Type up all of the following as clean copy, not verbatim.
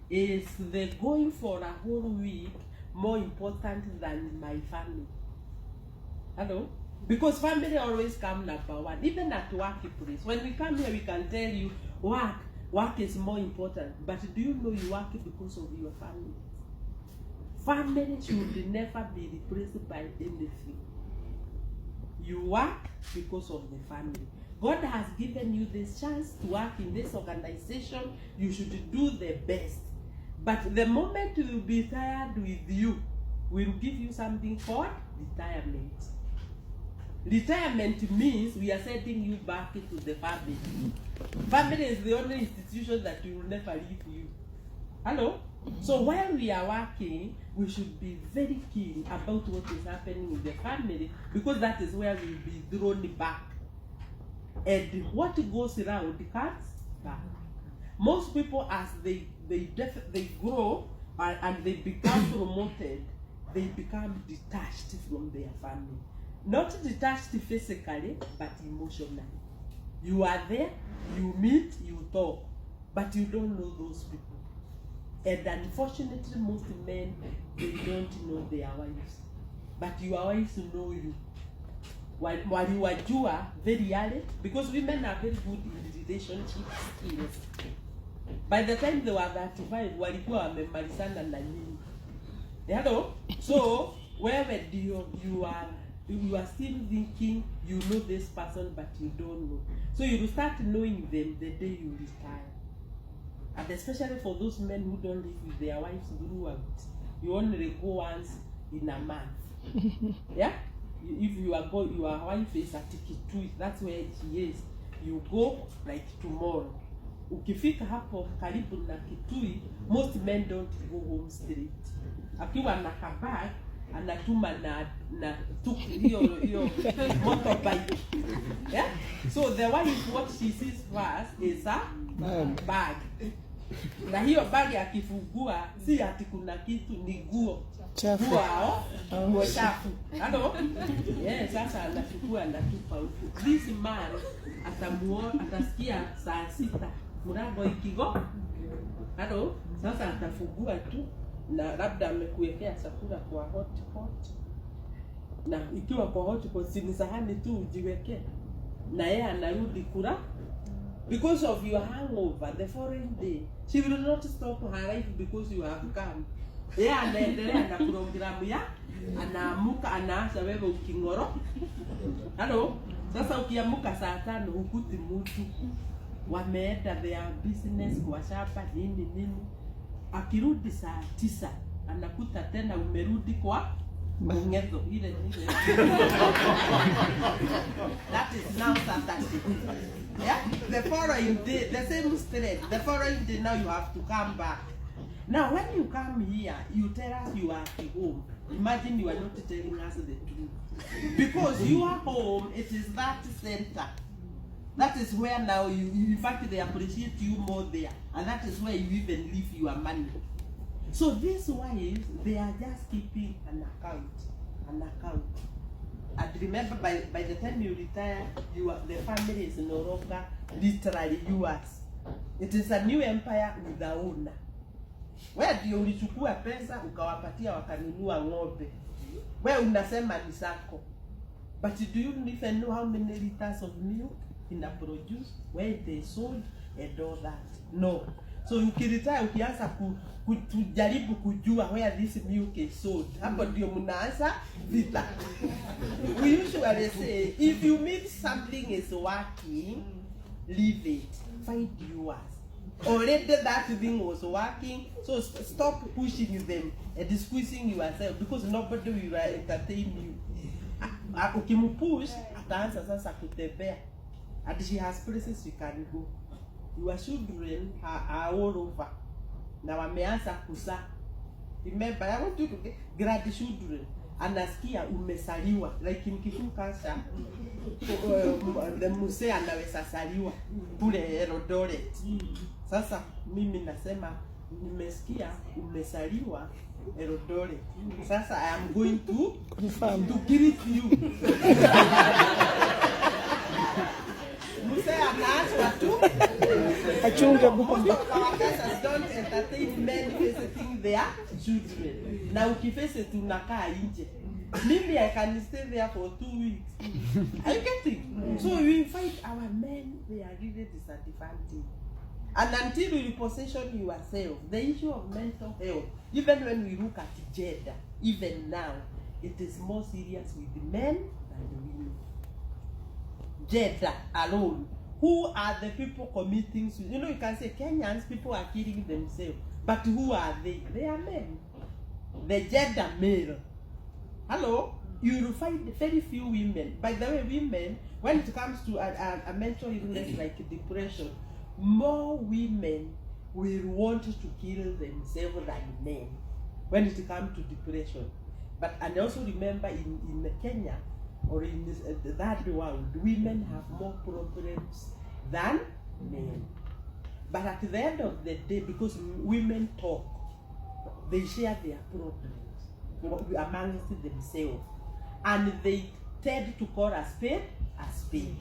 is the going for a whole week more important than my family? Hello? Because family always come number one, even at workplace. When we come here, we can tell you work is more important. But do you know you work because of your family? Family should never be replaced by anything. You work because of the family. God has given you this chance to work in this organization. You should do the best. But the moment you will be tired with you, we'll give you something called retirement. Retirement means we are sending you back to the family. Family is the only institution that will never leave you. Hello? So while we are working, we should be very keen about what is happening in the family, because that is where we will be thrown back. And what goes around comes back. Most people, as they grow and they become promoted, they become detached from their family. Not detached physically, but emotionally. You are there, you meet, you talk, but you don't know those people. And unfortunately, most men, they don't know their wives. But your wives know you. While you are very early, because women are very good in relationship skills. By the time they were 35, walikuwa wamemalizana na nyinyi. Hello? So, wherever you are still thinking you know this person, but you don't know. So you will start knowing them the day you retire. And especially for those men who don't live with their wives throughout, you only go once in a month. Yeah? If your wife is at Kitui, that's where she is. You go like tomorrow. Ukifika hapo karibu na Kitui, most men don't go home straight. Akiwa na kabag, anatuma na hiyo motorbike. Yeah? So the wife, what she sees first is a bag. Na hiyo bag akifungua, si ati kuna kitu, ni nguo. Nguo chafu. Hello? Yes, sasa anachukua anatupa huko. This man atasikia saa 6 mlango ikigo. Hello? Sasa atafungua tu na labda amekuwekea chakula kwa hotpot. Na ikiwa kwa hotpot si sahani tu ujiweke. Na yeye anarudi kula. Because of your hangover the following day, she will not stop her life because you have come. Yeah, anaendelea na programu ya anaamuka anaanza wewe ukingoro. Hello? Sasa ukiamuka saa 5 hukuti mtu wameenda their business kwa shamba nini. Akirudi saa 9 anakuta tena umerudi kwa Mungezo ile. That is now Saturday. Yeah? The following day, the same straight. The following day now you have to come back. Now when you come here, you tell us you are at home. Imagine you are not telling us the truth. Because your home, it is that center. That is where now you in fact they appreciate you more there. And that is where you even leave your money. So these wives, they are just keeping an account. And remember, by the time you retire, the family is no longer literally yours. It is a new empire with the owner. Where do you ulichukua pesa ukawapatia wakanunua ng'ombe? Where unasema ni zako. But do you even know how many liters of milk in the produce, where they sold and all that? No. So ukiretire ukianza kujaribu kujua where this milk is sold, hapo ndio mnaanza vita. We usually say if you meet something is working, leave it, find yours. Already that thing was working, so stop pushing them and squeezing yourself, because nobody will entertain you. Ukimupush ataanza sasa kutembea, and she has places you can go. Your children are all over. Now wameanza kuzaa. Remember, I want you to get grandchildren. Anasikia umesaliwa, like mkifukasha the muse anaweza saliwa kule Eldoret. Sasa mimi nasema nimesikia umesaliwa Eldoret. Sasa I am going to greet you. Muse anaanza tu Achunge most of our cultures don't entertain men visiting their children. Na ukivisit unakaa nje. Maybe I can stay there for 2 weeks. Are you getting? So we find our men, they are really disadvantaged. And until you reposition yourself, the issue of mental health, even when we look at gender, even now, it is more serious with the men than the women. Gender alone. Who are the people committing suicide? You know, you can say Kenyans, people are killing themselves. But who are they? They are men. The gender male. Hello? You will find very few women. By the way, women, when it comes to a mental illness like depression, more women will want to kill themselves than men when it comes to depression. But and also remember in Kenya or in this, that world, women have more problems than men. But at the end of the day, because women talk, they share their problems amongst themselves, and they tend to call a spade a spade.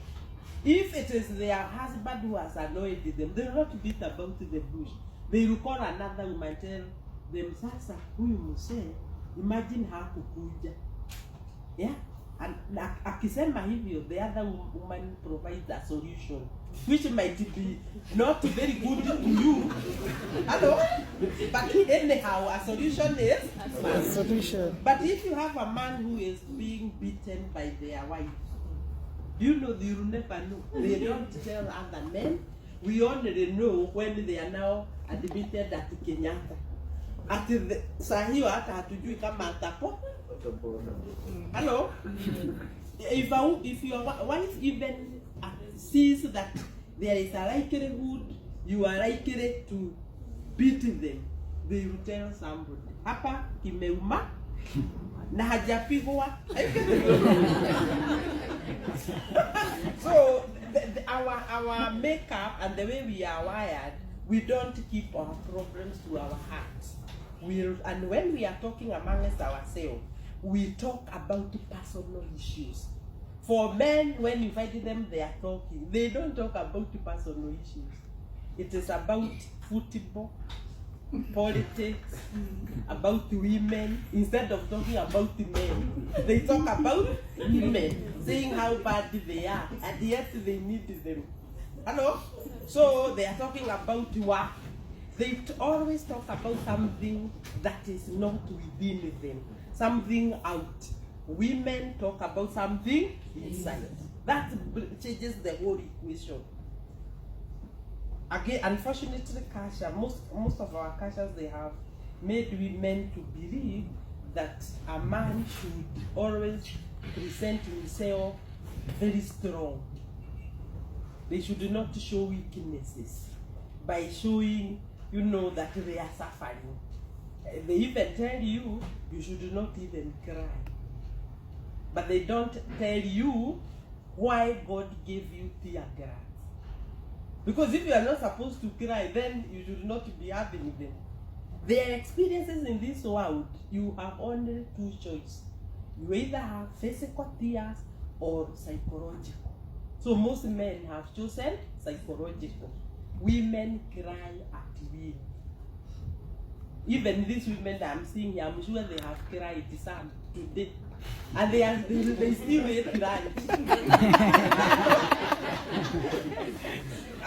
If it is their husband who has annoyed them, they will not beat about the bush. They will call another woman, tell them, sasa, huyu mzee, imagine hakukuja. Yeah? And akisema hivyo, the other woman provides a solution, which might be not very good to you. Hello? But anyhow, a solution is a solution. But if you have a man who is being beaten by their wife, you know, you will never know. They don't tell other men. We only know when they are now admitted at Kenyatta. At the Sahio hata hatujui kama atapo. Hello? If your wife even sees that there is a likelihood you are likely to beat them, they will tell somebody. Hapa kimeuma na hajapigwa. So our makeup and the way we are wired, we don't keep our problems to our hearts. And when we are talking amongst ourselves, we talk about personal issues. For men, when you find them, they are talking. They don't talk about personal issues. It is about football, politics, about women. Instead of talking about the men, they talk about women, saying how bad they are, and yet they need them. Hello? So they are talking about work. They always talk about something that is not within them, something out. Women talk about something inside. That changes the whole equation. Again, unfortunately, culture, most of our cultures, they have made women to believe that a man should always present himself very strong. They should not show weaknesses by showing, you know, that they are suffering. They even tell you, you should not even cry. But they don't tell you why God gave you tear gas. Because if you are not supposed to cry, then you should not be having them. Their experiences in this world, you have only two choices. You either have physical tears or psychological. So most men have chosen psychological. Women cry at will. Even these women that I'm seeing here, I'm sure they have cried some today. And they still cry.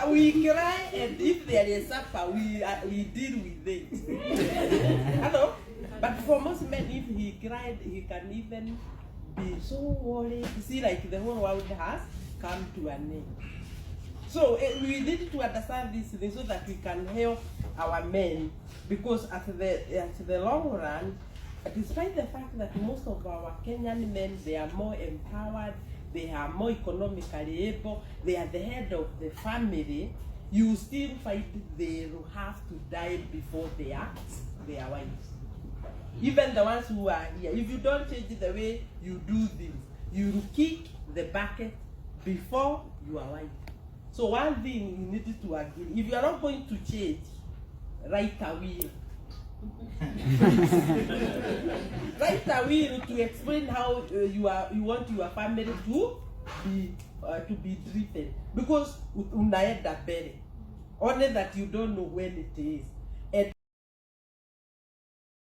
We cry, and if there is supper, we deal with it. Hello? But for most men, if he cried, he can even be so worried. You see, like the whole world has come to an end. So we need to understand this thing so that we can help our men, because at the long run, despite the fact that most of our Kenyan men, they are more empowered, they are more economically able, they are the head of the family, you still find they will have to die before their wives. Even the ones who are here, if you don't change the way you do things, you will kick the bucket before your wife. So one thing you need to agree, if you are not going to change, write a will. Write a will to explain how you want your family to be driven, because unaenda mbele. only that you don't know when it is.